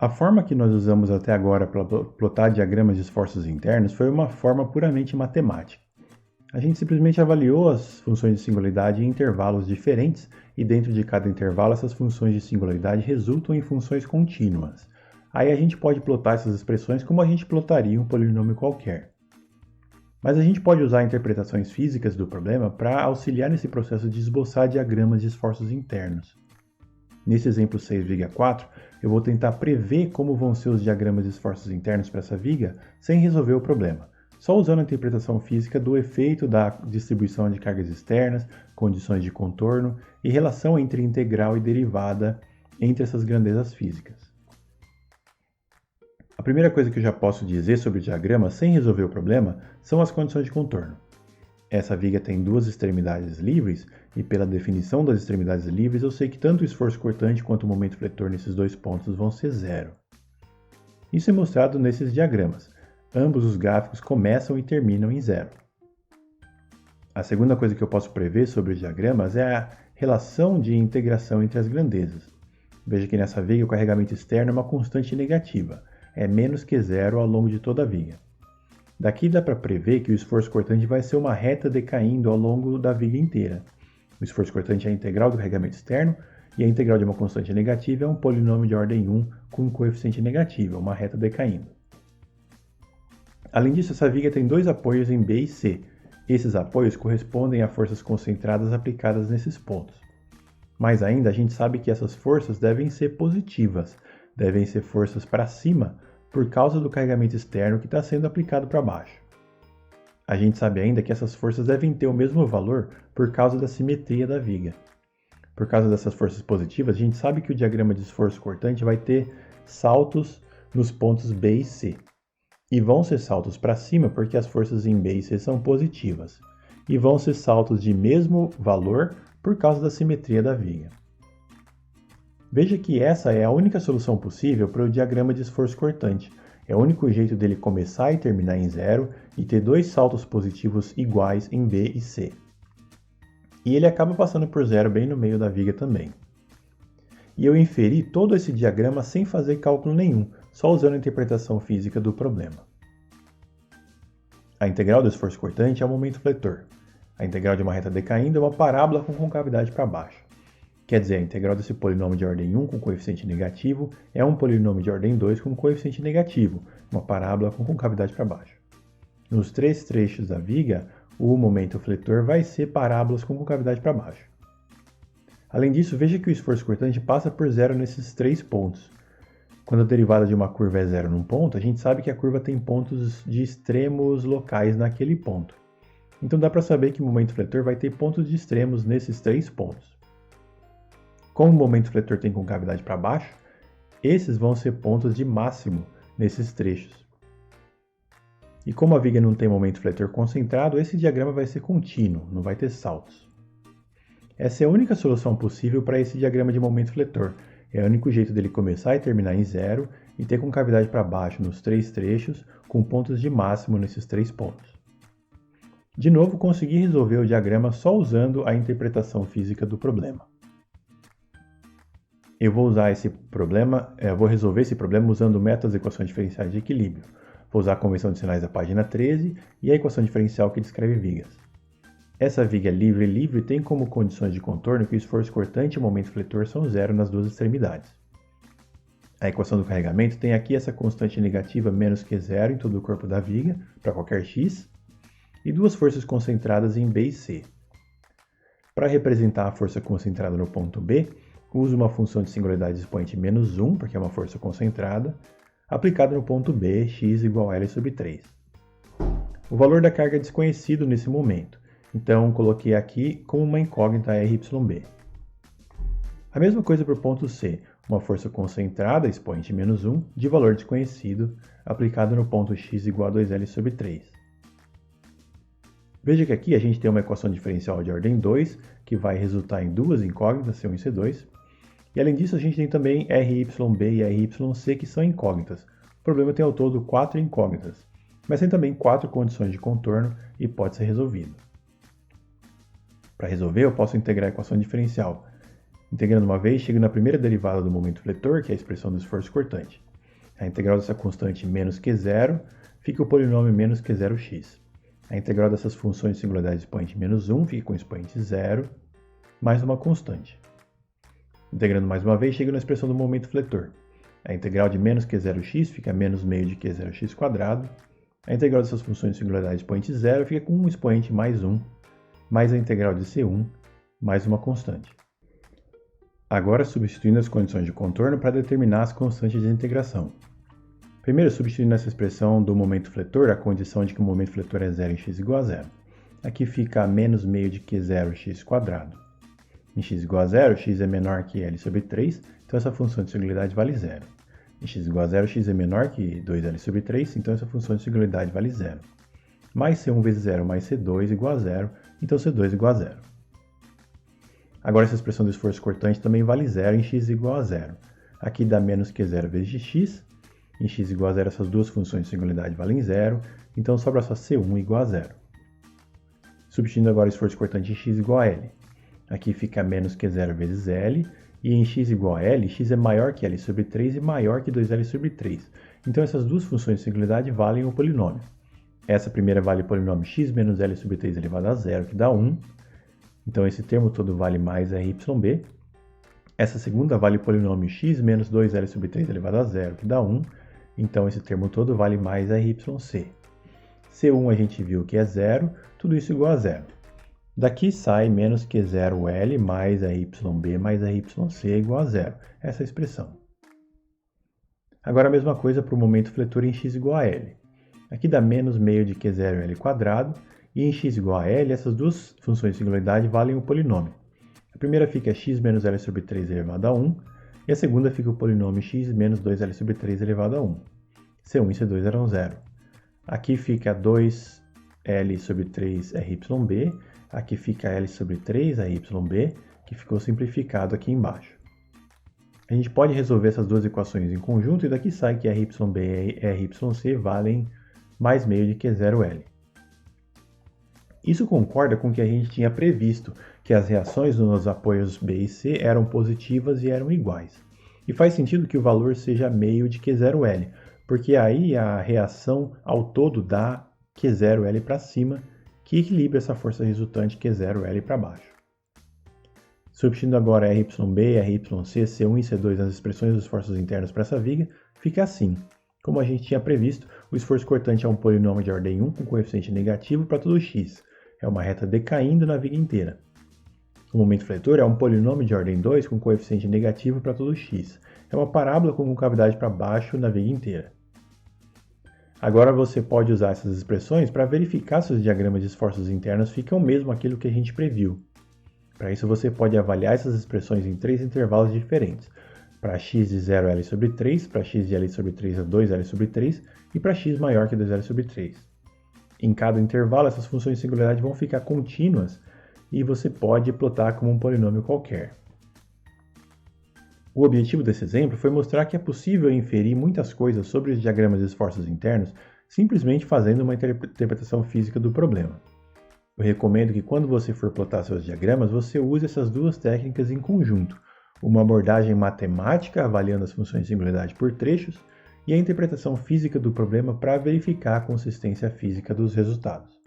A forma que nós usamos até agora para plotar diagramas de esforços internos foi uma forma puramente matemática. A gente simplesmente avaliou as funções de singularidade em intervalos diferentes e dentro de cada intervalo essas funções de singularidade resultam em funções contínuas. Aí a gente pode plotar essas expressões como a gente plotaria um polinômio qualquer. Mas a gente pode usar interpretações físicas do problema para auxiliar nesse processo de esboçar diagramas de esforços internos. Nesse exemplo 6,4, eu vou tentar prever como vão ser os diagramas de esforços internos para essa viga sem resolver o problema, só usando a interpretação física do efeito da distribuição de cargas externas, condições de contorno e relação entre integral e derivada entre essas grandezas físicas. A primeira coisa que eu já posso dizer sobre o diagrama sem resolver o problema são as condições de contorno. Essa viga tem duas extremidades livres e pela definição das extremidades livres eu sei que tanto o esforço cortante quanto o momento fletor nesses dois pontos vão ser zero. Isso é mostrado nesses diagramas. Ambos os gráficos começam e terminam em zero. A segunda coisa que eu posso prever sobre os diagramas é a relação de integração entre as grandezas. Veja que nessa viga o carregamento externo é uma constante negativa, é menos que zero ao longo de toda a viga. Daqui dá para prever que o esforço cortante vai ser uma reta decaindo ao longo da viga inteira. O esforço cortante é a integral do carregamento externo e a integral de uma constante negativa é um polinômio de ordem 1 com um coeficiente negativo, uma reta decaindo. Além disso, essa viga tem dois apoios em B e C. Esses apoios correspondem a forças concentradas aplicadas nesses pontos. Mais ainda, a gente sabe que essas forças devem ser positivas, devem ser forças para cima, por causa do carregamento externo que está sendo aplicado para baixo. A gente sabe ainda que essas forças devem ter o mesmo valor por causa da simetria da viga. Por causa dessas forças positivas, a gente sabe que o diagrama de esforço cortante vai ter saltos nos pontos B e C. E vão ser saltos para cima porque as forças em B e C são positivas. E vão ser saltos de mesmo valor por causa da simetria da viga. Veja que essa é a única solução possível para o diagrama de esforço cortante. É o único jeito dele começar e terminar em zero e ter dois saltos positivos iguais em B e C. E ele acaba passando por zero bem no meio da viga também. E eu inferi todo esse diagrama sem fazer cálculo nenhum, só usando a interpretação física do problema. A integral do esforço cortante é o momento fletor. A integral de uma reta decaindo é uma parábola com concavidade para baixo. Quer dizer, a integral desse polinômio de ordem 1 com coeficiente negativo é um polinômio de ordem 2 com coeficiente negativo, uma parábola com concavidade para baixo. Nos três trechos da viga, o momento fletor vai ser parábolas com concavidade para baixo. Além disso, veja que o esforço cortante passa por zero nesses três pontos. Quando a derivada de uma curva é zero num ponto, a gente sabe que a curva tem pontos de extremos locais naquele ponto. Então dá para saber que o momento fletor vai ter pontos de extremos nesses três pontos. Como o momento fletor tem concavidade para baixo, esses vão ser pontos de máximo nesses trechos. E como a viga não tem momento fletor concentrado, esse diagrama vai ser contínuo, não vai ter saltos. Essa é a única solução possível para esse diagrama de momento fletor. É o único jeito dele começar e terminar em zero e ter concavidade para baixo nos três trechos, com pontos de máximo nesses três pontos. De novo, consegui resolver o diagrama só usando a interpretação física do problema. Eu vou resolver esse problema usando o método das equações diferenciais de equilíbrio. Vou usar a convenção de sinais da página 13 e a equação diferencial que descreve vigas. Essa viga livre tem como condições de contorno que o esforço cortante e o momento fletor são zero nas duas extremidades. A equação do carregamento tem aqui essa constante negativa menos que zero em todo o corpo da viga, para qualquer x, e duas forças concentradas em B e C. Para representar a força concentrada no ponto B, uso uma função de singularidade expoente menos 1, porque é uma força concentrada, aplicada no ponto B, x igual a L sobre 3. O valor da carga é desconhecido nesse momento, então coloquei aqui como uma incógnita RYB. A mesma coisa para o ponto C, uma força concentrada, expoente menos 1, de valor desconhecido, aplicada no ponto x igual a 2L sobre 3. Veja que aqui a gente tem uma equação diferencial de ordem 2, que vai resultar em duas incógnitas, C1 e C2. E além disso, a gente tem também RYB e RYC, que são incógnitas. O problema tem ao todo 4 incógnitas, mas tem também 4 condições de contorno e pode ser resolvido. Para resolver, eu posso integrar a equação diferencial. Integrando uma vez, chego na primeira derivada do momento fletor, que é a expressão do esforço cortante. A integral dessa constante menos Q0 fica o polinômio menos Q0x. A integral dessas funções de singularidade de expoente menos 1 fica com o expoente 0, mais uma constante. Integrando mais uma vez, chega na expressão do momento fletor. A integral de menos Q0x fica menos meio de Q0x². A integral dessas funções de singularidade de expoente 0 fica com um expoente mais 1, mais a integral de C1, mais uma constante. Agora, substituindo as condições de contorno para determinar as constantes de integração. Primeiro, substituindo essa expressão do momento fletor, a condição de que o momento fletor é 0 em x igual a 0. Aqui fica menos meio de Q0x². Em x igual a 0, x é menor que L sobre 3, então essa função de singularidade vale 0. Em x igual a 0, x é menor que 2L sobre 3, então essa função de singularidade vale 0. Mais C1 vezes 0 mais C2 igual a 0, então C2 igual a 0. Agora essa expressão do esforço cortante também vale 0 em x igual a 0. Aqui dá menos Q0 vezes x. Em x igual a 0, essas duas funções de singularidade valem 0, então sobra só C1 igual a 0. Substituindo agora o esforço cortante em x igual a L. Aqui fica menos Q0 vezes L, e em x igual a L, x é maior que L sobre 3 e maior que 2L sobre 3. Então essas duas funções de singularidade valem o polinômio. Essa primeira vale o polinômio x menos L sobre 3 elevado a 0, que dá 1. Então esse termo todo vale mais RYB. Essa segunda vale o polinômio x menos 2L sobre 3 elevado a 0, que dá 1. Então esse termo todo vale mais RYC. C1 a gente viu que é 0, tudo isso igual a 0. Daqui sai menos Q0L mais RYB mais RYC igual a 0. Essa é a expressão. Agora a mesma coisa para o momento fletor em x igual a L. Aqui dá menos meio de Q0L², e em x igual a L, essas duas funções de singularidade valem o polinômio. A primeira fica x menos L sobre 3 elevado a 1, e a segunda fica o polinômio x menos 2L sobre 3 elevado a 1. C1 e C2 eram 0. Aqui fica 2L sobre 3 RYB, aqui fica L sobre 3 RYB, que ficou simplificado aqui embaixo. A gente pode resolver essas duas equações em conjunto e daqui sai que RYB e RYC valem mais meio de Q0L. Isso concorda com o que a gente tinha previsto, que as reações nos apoios B e C eram positivas e eram iguais. E faz sentido que o valor seja meio de Q0L, porque aí a reação ao todo dá Q0L para cima, que equilibra essa força resultante Q0L para baixo. Substituindo agora RYB, RYC, C1 e C2 nas expressões dos esforços internos para essa viga, fica assim. Como a gente tinha previsto, o esforço cortante é um polinômio de ordem 1 com coeficiente negativo para todo x. É uma reta decaindo na viga inteira. O momento fletor é um polinômio de ordem 2 com coeficiente negativo para todo x. É uma parábola com concavidade para baixo na viga inteira. Agora você pode usar essas expressões para verificar se os diagramas de esforços internos ficam mesmo aquilo que a gente previu. Para isso você pode avaliar essas expressões em três intervalos diferentes. Para x de 0L sobre 3, para x de L sobre 3 a 2L sobre 3 e para x maior que 2L sobre 3. Em cada intervalo, essas funções de singularidade vão ficar contínuas e você pode plotar como um polinômio qualquer. O objetivo desse exemplo foi mostrar que é possível inferir muitas coisas sobre os diagramas de esforços internos simplesmente fazendo uma interpretação física do problema. Eu recomendo que quando você for plotar seus diagramas, você use essas duas técnicas em conjunto, uma abordagem matemática avaliando as funções de singularidade por trechos e a interpretação física do problema para verificar a consistência física dos resultados.